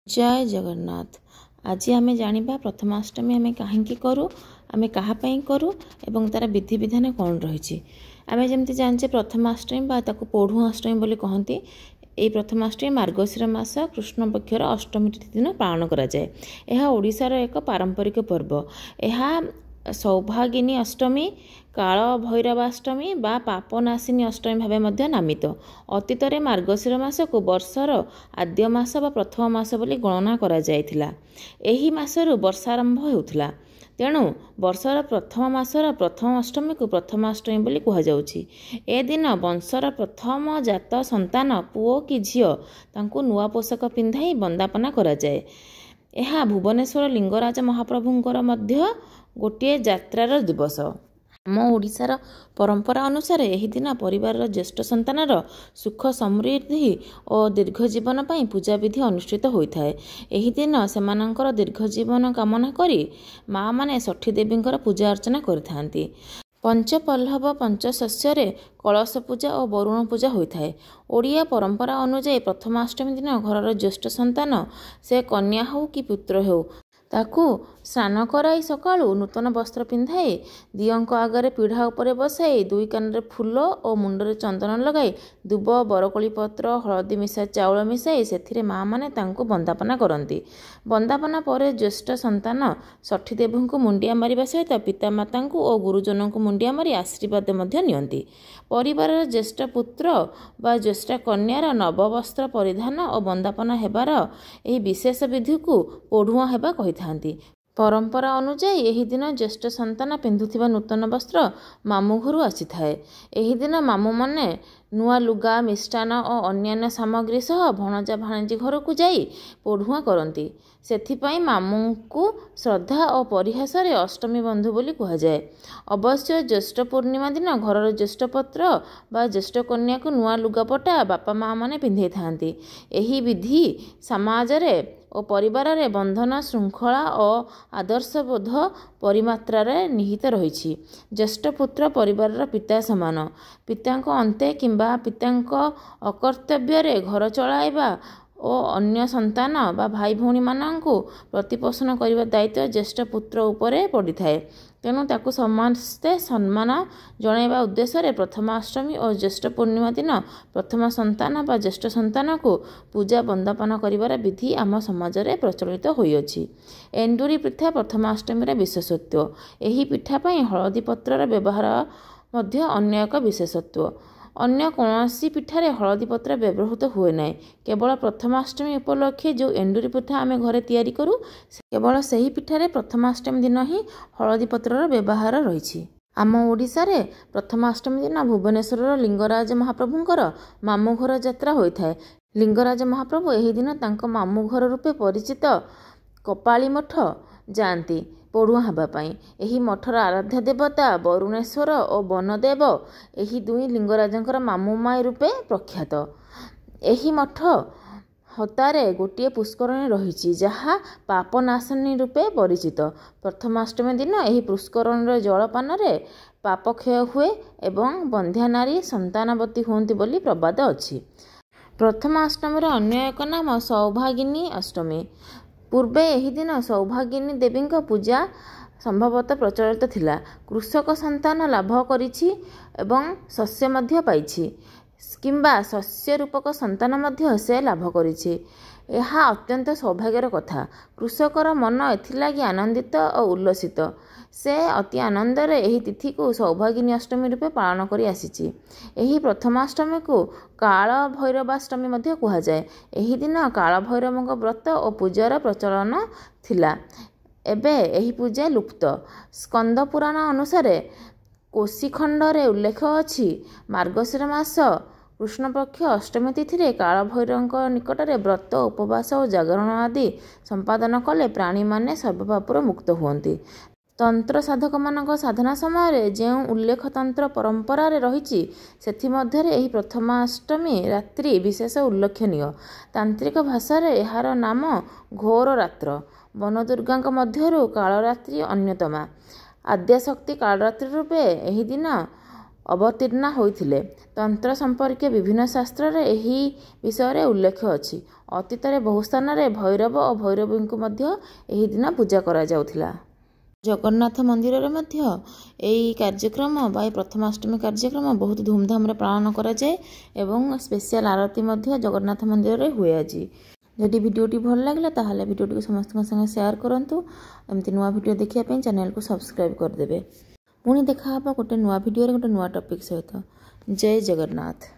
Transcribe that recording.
जय जगन्नाथ। आज आम जाना प्रथमाष्टमी आम कहीं करूँ, आम क्या करूँ एवं तार विधि विधान कौन रही। आम जमी जाने प्रथमाष्टमी पढ़ुआ अष्टमी बोली कहती। ये प्रथमाष्टमी मार्गशीर मास कृष्ण पक्षर अष्टमी तिथि दिन पालन कराए। यह ओडिशार एक पारंपरिक पर्व। यह सौभागिनी अष्टमी, काल भैरवाष्टमी बा पापनाशिनी अष्टमी भाव नामित। अतीत मार्गशीर मास को वर्षर आद्य मास बा प्रथम मास बोली गणना करा जायथिला। एही मासरु वर्षारंभ होउथिला। तेणु वर्षर प्रथम मासर प्रथम अष्टमी को प्रथमाष्टमी बोली कहा जाउछि। ए दिन वंशर प्रथम जात संतान पुओ कि झियो तांको नुआ पोषाक पिंधाई वंदापना करा जाए। यह भुवनेश्वर लिंगराज महाप्रभुंकर मध्य गोटे जात्रार दिवस। आम ओडिशार परंपरा अनुसार यही दिन परिवार ज्येष्ठ संतानर सुख समृद्धि और दीर्घ जीवन पाई पूजा विधि अनुष्ठित होता है। यही दिन सेमानंकर दीर्घ जीवन कामना करी माँ माने षठी देवींकर पूजा अर्चना करथांती। पंचपल्लव पंचशस्ୟରେ कलश पूजा और वरुण पूजा होता है। ओडिया परंपरा अनुଯାयी प्रथमाष्टमी दिन घरर ज्येष्ठ संतान से कन्या हो कि पुत्र हो ताकू स्नान कराई सकाळू नूतन वस्त्र पिंधाई दियंक आगरे पीढ़ा उपरे बसाई दुई कान फूल और मुंडरे चंदन लगाई दुब बरकोली पत्र हलदी मिशा चाउल मिसाई से माँ माने तांको वंदापना करती। वंदापना पर ज्येष्ठ संतान षठी देवी को मुंडिया मारिबा सहित पितामाता और गुरुजन को मुंडिया मारी आशीर्वाद नियंती। परिवार ज्येष्ठ पुत्र बा ज्येष्ठ कन्यार नववस्त्र परिधान और वंदापना हेबार यह विशेष विधि को पढ़ुआ हेबा कहिथांती। परंपरा अनुଯାयी यही दिन ज्येष्ठ संतान पिंधुथिबा नूतन वस्त्र मामू घरु आसी थाए। यही दिन मामू माने नुआ लुगा मिष्टान और अन्यान्य सामग्री सह भणजा भाणजी घर को जाई पढ़ुआ करती। सेथिपाई मामू को श्रद्धा और परिहास रे अष्टमी बंधु बोली कहा जाए। अवश्य ज्येष्ठ पूर्णिमा दिन घरर ज्येष्ठ पुत्र बा ज्येष्ठ कन्या को नुआ लुगापटा बापा माँ माने पिंधे थांती। एही विधि समाज रे और परिवार रे बंधन श्रृंखला और आदर्शबोध परिमात्रा रे निहित रही। ज्येष्ठ पुत्र परिवार पिता समान। पिता अंते किंबा पिता अकर्तव्य रे घर चलाइबा और अन्य संतान बा भाई भौणी मानंकु प्रतिपोषण करने दायित्व ज्येष्ठ पुत्र उपरे पड़ी थाए। तेणु ताकू समस्ते सम्मान जणाइबा उद्देश्य प्रथमाष्टमी और ज्येष्ठ पूर्णिमा दिन प्रथम संतान बा ज्येष्ठ संतान को पूजा वंदापना करिवार विधि आम समाज रे प्रचलित होइअछि। एंडुरी पिठा प्रथमाष्टमी विशेषत्व। एही पिठा पई हळदी पत्रर व्यवहार मध्य अन्य एक विशेषत्व। अन्य कौनसी पिठारे हळदी पत्र व्यवहृत हुए ना। केवल प्रथमाष्टमी उपलक्षे जो एंडुरी पिठा आम घरे तैयारी करू केवल सही पिठारे प्रथमाष्टमी दिन ही हळदी पत्रर व्यवहार रही। आम ओडिशा रे प्रथमाष्टमी दिन भुवनेश्वर लिंगराज महाप्रभुंकर मामू घर यात्रा होता है। लिंगराज महाप्रभु यही दिन तांको मामू घर रूपे परिचित कपाली मठ जाती पढ़ुआ हाँपाई। यही मठर आराध्य देवता वरुणेश्वर और वनदेव यही दुई लिंगराजंकर मामू माई रूपे प्रख्यात। यही मठ हतारे गोटे पुष्करणी रही जहाँ पापनाशनी रूपे परिचित। प्रथमाष्टमी दिन यही पुष्करणी जलपान पाप क्षय हुए एवं बंध्या नारी संतानवती होती बोली प्रबाद अच्छी। प्रथमाष्टमी अन्य एक नाम सौभागिनी अष्टमी। पूर्वे यही दिन सौभागिनी देवी पूजा संभवतः प्रचलित थिला। कृषक संतान लाभ करिछि एवं शस्य मध्य पाइछि किंबा शस्य रूपक संतान मध्य से लाभ करिछि। यह अत्यंत सौभाग्यर कथा। कृषकर मन एथिलागि आनंदित और उल्लसित। से अति आनंद रे एही तिथि को सौभागिनी अष्टमी रूपे पालन करी आसीछि। एही प्रथमाष्टमी को काल भैरवाष्टमी मध्य कहा जाए। एही दिन काल भैरवंक व्रत और पूजार प्रचलन थिला। एबे एही पूजा लुप्त। स्कंद पुराण अनुसार कोशीखंड रे उल्लेख अछि मार्गशीर मास कृष्ण पक्ष अष्टमी तिथि रे काल भैरवंक निकट रे व्रत उपवास और जागरण आदि संपादन कले प्राणी माने सर्वपापर मुक्त हुअन्ति। तंत्र साधक मानक साधना समय जो उल्लेख तंत्र परंपरा रही से प्रथमाष्टमी रात्रि विशेष उल्लेखनीय। तांत्रिक भाषा यार नाम घोर रात्र। वनदुर्गा मध्य कालरात्रि अन्यतमा। आद्याशक्ति कालरात्रि रूपे यही दिन अवतीर्ण होइथिले। तंत्र संपर्कीय विभिन्न शास्त्र रे एही विषय उल्लेख अछि। अतीत रे बहु स्थान रे भैरव और भैरवी को मध्य एही दिन पूजा करा जाउथिला। जगन्नाथ मंदिर रे मध्य एही कार्यक्रम बा प्रथमाष्टमी कार्यक्रम बहुत धूमधाम रे पालन करा जाए एवं स्पेशल आरती मध्य जगन्नाथ मंदिर रे हुए। आज जदि वीडियोटी भल लागला ताहले वीडियोटी को समस्त संगे शेयर करंतु। एमती नुआ वीडियो देखिया पे चैनल को सब्सक्राइब कर देबे। पुणी देखा गोटे नुआ वीडियो रे गोटे नुआ टॉपिक सहित। जय जगन्नाथ।